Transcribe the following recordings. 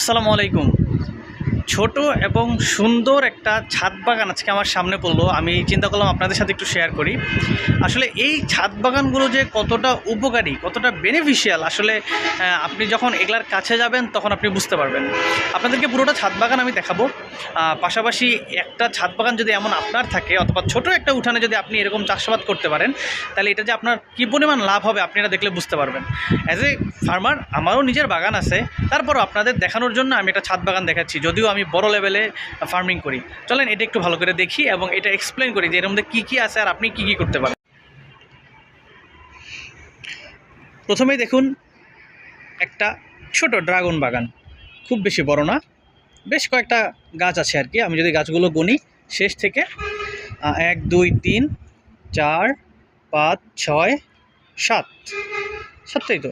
আসসালামু আলাইকুম। ছোট এবং সুন্দর একটা ছাদ বাগান আজকে আমার সামনে পড়লো। আমি চিন্তা করলাম আপনাদের সাথে একটু শেয়ার করি। আসলে এই ছাদ বাগানগুলো যে কতটা উপকারী, কতটা বেনিফিশিয়াল, আসলে আপনি যখন এগুলার কাছে যাবেন তখন আপনি বুঝতে পারবেন। আপনাদেরকে পুরোটা ছাদ বাগান আমি দেখাবো। পাশাপাশি একটা ছাদ বাগান যদি এমন আপনার থাকে, অথবা ছোট একটা উঠানে যদি আপনি এরকম চাষাবাদ করতে পারেন, তাহলে এটা যে আপনার কী পরিমাণ লাভ হবে আপনি এটা দেখলে বুঝতে পারবেন। অ্যাজ এ ফার্মার আমারও নিজের বাগান আছে, তারপরও আপনাদের দেখানোর জন্য আমি একটা ছাদ বাগান দেখাচ্ছি, যদিও আমি বড় লেভেলে ফার্মিং করি। চলেন এটা একটু ভালো করে দেখি এবং এটা এক্সপ্লেন করি যে এর মধ্যে কী কী আছে আর আপনি কী কী করতে পারেন। প্রথমেই দেখুন একটা ছোট ড্রাগন বাগান, খুব বেশি বড় না, বেশ কয়েকটা গাছ আছে আর কি। আমি যদি গাছগুলো গুনি শেষ থেকে 1 2 3 4 5 6 7, 7টাই তো।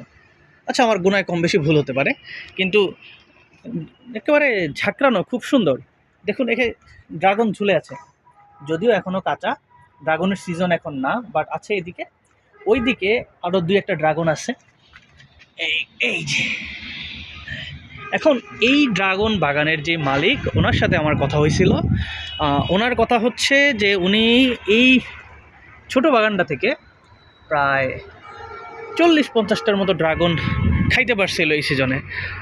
আচ্ছা, আমার গুনায় কম বেশি ভুল হতে পারে, কিন্তু একেবারে ঝাঁকড়ানো, খুব সুন্দর। দেখুন এখানে ড্রাগন ঝুলে আছে, যদিও এখনও কাঁচা, ড্রাগনের সিজন এখন না, বাট আছে এদিকে। ওই দিকে আরও 2-1টা ড্রাগন আছে। এই এই যে এখন এই ড্রাগন বাগানের যে মালিক, ওনার সাথে আমার কথা হয়েছিল। ওনার কথা হচ্ছে যে উনি এই ছোট বাগানটা থেকে প্রায় 40-50টার মতো ড্রাগন খাইতে পারছিল এই সিজনে।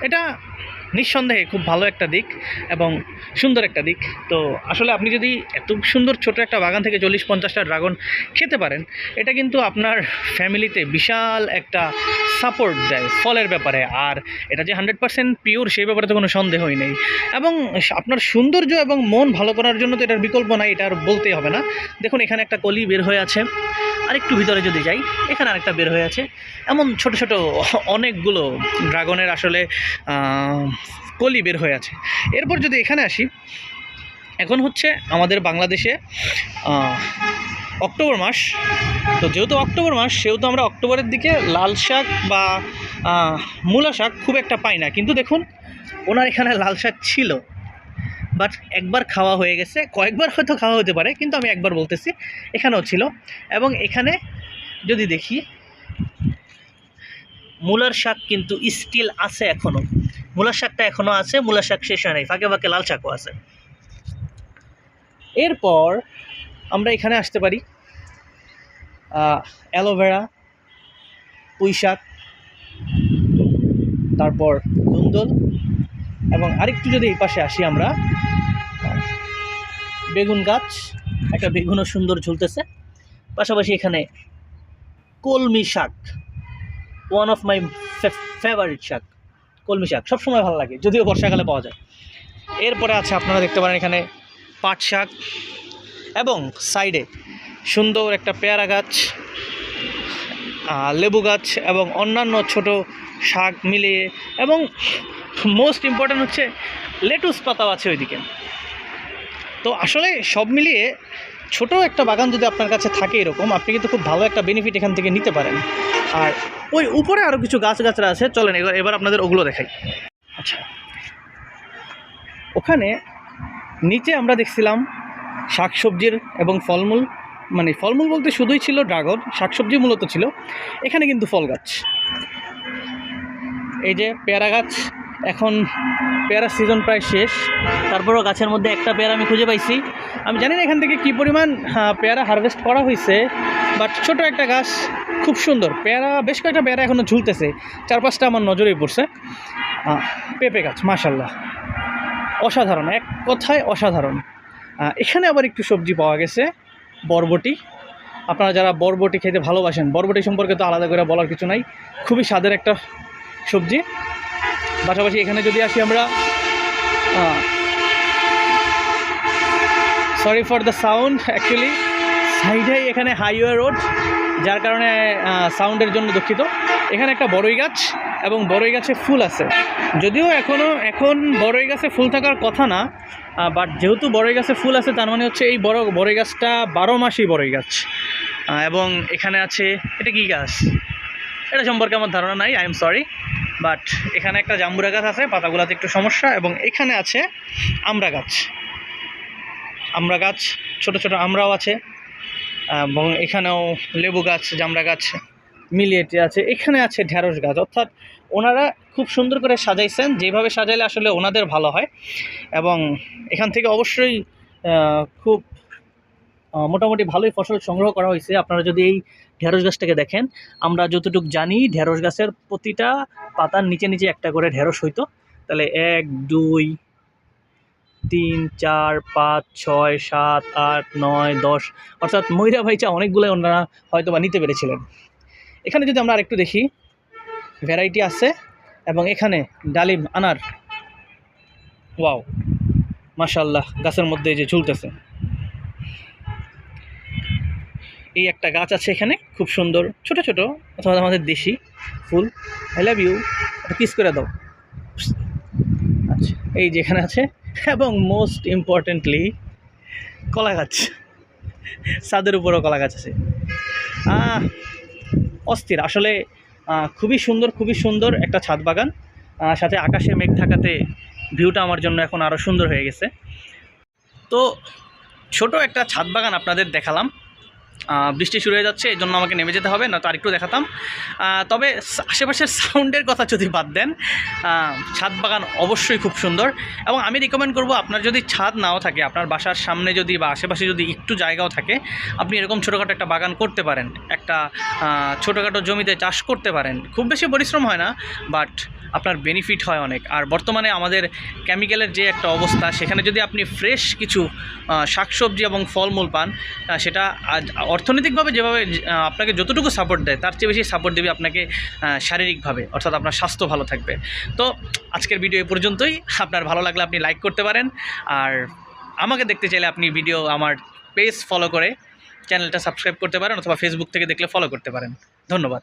এটা নিঃসন্দেহে খুব ভালো একটা দিক এবং সুন্দর একটা দিক। তো আসলে আপনি যদি এত সুন্দর ছোট একটা বাগান থেকে 40-50টা ড্রাগন খেতে পারেন, এটা কিন্তু আপনার ফ্যামিলিতে বিশাল একটা সাপোর্ট দেয় ফলের ব্যাপারে। আর এটা যে 100% পিওর সেই ব্যাপারে তো কোনো সন্দেহই নেই। এবং আপনার সৌন্দর্য এবং মন ভালো করার জন্য তো এটার বিকল্প নাই, এটা আর বলতেই হবে না। দেখুন এখানে একটা কলি বের হয়ে আছে, আরেকটু ভিতরে যদি যাই এখানে আরেকটা বের হয়ে আছে। এমন ছোট ছোট অনেকগুলো ড্রাগনের আসলে কলি বের হয়ে আছে। এরপর যদি এখানে আসি, এখন হচ্ছে আমাদের বাংলাদেশে অক্টোবর মাস। তো যেহেতু অক্টোবর মাস, সেহেতু আমরা অক্টোবরের দিকে লাল শাক বা মূলা শাক খুব একটা পাই না। কিন্তু দেখুন ওনার এখানে লাল শাক ছিল, বাট একবার খাওয়া হয়ে গেছে, কয়েকবার হয়তো খাওয়া হতে পারে, কিন্তু আমি একবার বলতেছি, এখানেও ছিল। এবং এখানে যদি দেখি মূলার শাক কিন্তু স্টিল আছে এখনও, মূলার শাকটা এখনও আছে, মূলার শাক শেষ হয় নাই, ফাঁকে ফাঁকে লাল শাকও আছে। এরপর আমরা এখানে আসতে পারি অ্যালোভেরা, পুঁই শাক, তারপর ধুন্দল, এবং আরেকটু যদি এই পাশে আসি আমরা, বেগুন গাছ, একটা বেগুনও সুন্দর ঝুলতেছে। পাশাপাশি এখানে কলমি শাক, ওয়ান অফ মাই ফেভারিট শাক। কলমি শাক সবসময় ভালো লাগে, যদিও বর্ষাকালে পাওয়া যায়। এরপরে আছে আপনারা দেখতে পারেন এখানে পাট শাক, এবং সাইডে সুন্দর একটা পেয়ারা গাছ, লেবু গাছ এবং অন্যান্য ছোট শাক মিলিয়ে, এবং মোস্ট ইম্পর্ট্যান্ট হচ্ছে লেটুস পাতাও আছে ওইদিকে। তো আসলে সব মিলিয়ে ছোট একটা বাগান যদি আপনার কাছে থাকে এরকম, আপনি কিন্তু খুব ভালো একটা বেনিফিট এখান থেকে নিতে পারেন। আর ওই উপরে আরও কিছু গাছগাছরা আছে, চলেন এবার আপনাদের ওগুলো দেখাই। আচ্ছা, ওখানে নিচে আমরা দেখছিলাম শাকসবজির এবং ফলমূল, মানে ফলমূল বলতে শুধুই ছিল ড্রাগন, শাকসবজি মূলত ছিল। এখানে কিন্তু ফল গাছ, এই যে পেয়ারা গাছ, এখন পেয়ারার সিজন প্রায় শেষ, তারপরও গাছের মধ্যে একটা পেয়ারা আমি খুঁজে পাইছি। আমি জানি না এখান থেকে কী পরিমাণ পেয়ারা হারভেস্ট করা হয়েছে, বাট ছোট একটা গাছ, খুব সুন্দর পেয়ারা, বেশ কয়েকটা পেয়ারা এখনও ঝুলতেছে, 4-5টা আমার নজরেই পড়ছে। পেঁপে গাছ মাশাল্লাহ অসাধারণ, এক কথায় অসাধারণ। এখানে আবার একটু সবজি পাওয়া গেছে, বরবটি। আপনারা যারা বরবটি খেতে ভালোবাসেন, বরবটি সম্পর্কে তো আলাদা করে বলার কিছু নাই, খুবই স্বাদের একটা সবজি। পাশাপাশি এখানে যদি আসি আমরা, sorry for the sound, actually সাইডেই এখানে হাইওয়ে রোড, যার কারণে সাউন্ডের জন্য দুঃখিত। এখানে একটা বড়ই গাছ, এবং বড়ই গাছে ফুল আছে, যদিও এখন বড়ই গাছে ফুল থাকার কথা না, বাট যেহেতু বড়ই গাছে ফুল আছে তার মানে হচ্ছে এই বড়ই গাছটা 12 মাসই বড়ই গাছ। এবং এখানে আছে, এটা কি গাছ এটা সম্পর্কে আমার ধারণা নাই, আই এম সরি, বাট এখানে একটা জাম্বুরা গাছ আছে, পাতাগুলোতে একটু সমস্যা। এবং এখানে আছে আমড়া গাছ, ছোট ছোট আমরাও আছে, এবং এখানেও লেবু গাছ, জামরা গাছ, মিলিয়েটি আছে, এখানে আছে ঢ্যাঁড়স গাছ। অর্থাৎ ওনারা খুব সুন্দর করে সাজাইছেন, যেভাবে সাজাইলে আসলে ওনাদের ভালো হয়। এবং এখান থেকে অবশ্যই খুব মোটামুটি ভালোই ফসল সংগ্রহ করা হয়েছে। আপনারা যদি এই ঢেঁড়স গাছটাকে দেখেন, আমরা যতটুকু জানি ঢেঁড়স গাছের প্রতিটা পাতার নিচে নিচে একটা করে ঢেঁড়স হইতো। তাহলে 1 2 3 4 5 6 7 8 9 10, অর্থাৎ ময়রা ভাইচা অনেকগুলো ওনারা হয়তো বা নিতে পেরেছিলেন। এখানে যদি আমরা আরেকটু দেখি, ভ্যারাইটি আছে। এবং এখানে ডালিম, আনার, ওয়াও মাশাআল্লাহ গাছের মধ্যে এই যে ঝুলতেছে। এই একটা গাছ আছে এখানে খুব সুন্দর ছোট ছোট, অথবা আমাদের দেশি ফুল। আই লাভ ইউ, একটা কিস করে দাও। আচ্ছা, এই যে এখানে আছে। এবং মোস্ট ইম্পর্টেন্টলি কলা গাছ, ছাদের উপরও কলা গাছ আছে। অস্থির আসলে, খুবই সুন্দর একটা ছাদ বাগান। সাথে আকাশে মেঘ থাকাতে ভিউটা আমার জন্য এখন আরও সুন্দর হয়ে গেছে। তো ছোট একটা ছাদ বাগান আপনাদের দেখালাম। বৃষ্টি শুরু হয়ে যাচ্ছে, এই জন্য আমাকে নেমে যেতে হবে, না তো আরেকটু দেখাতাম। তবে আশেপাশের সাউন্ডের কথা যদি বাদ দেন, ছাদ বাগান অবশ্যই খুব সুন্দর। এবং আমি রিকমেন্ড করব, আপনার যদি ছাদ নাও থাকে, আপনার বাসার সামনে যদি বা আশেপাশে যদি একটু জায়গাও থাকে, আপনি এরকম ছোটোখাটো একটা বাগান করতে পারেন, একটা ছোটোখাটো জমিতে চাষ করতে পারেন। খুব বেশি পরিশ্রম হয় না, বাট আপনার বেনিফিট হয় অনেক। আর বর্তমানে আমাদের কেমিক্যালের যে একটা অবস্থা, সেখানে যদি আপনি ফ্রেশ কিছু শাকসবজি এবং ফলমূল পান, সেটা অর্থনৈতিকভাবে যেভাবে আপনাকে যতটুকু সাপোর্ট দেয়, তার চেয়ে বেশি সাপোর্ট দেবে আপনাকে শারীরিকভাবে, অর্থাৎ আপনার স্বাস্থ্য ভালো থাকবে। তো আজকের ভিডিও এই পর্যন্তই। আপনার ভালো লাগলে আপনি লাইক করতে পারেন, আর আমাকে দেখতে চাইলে আপনি ভিডিও আমার পেজ ফলো করে চ্যানেলটা সাবস্ক্রাইব করতে পারেন, অথবা ফেসবুক থেকে দেখলে ফলো করতে পারেন। ধন্যবাদ।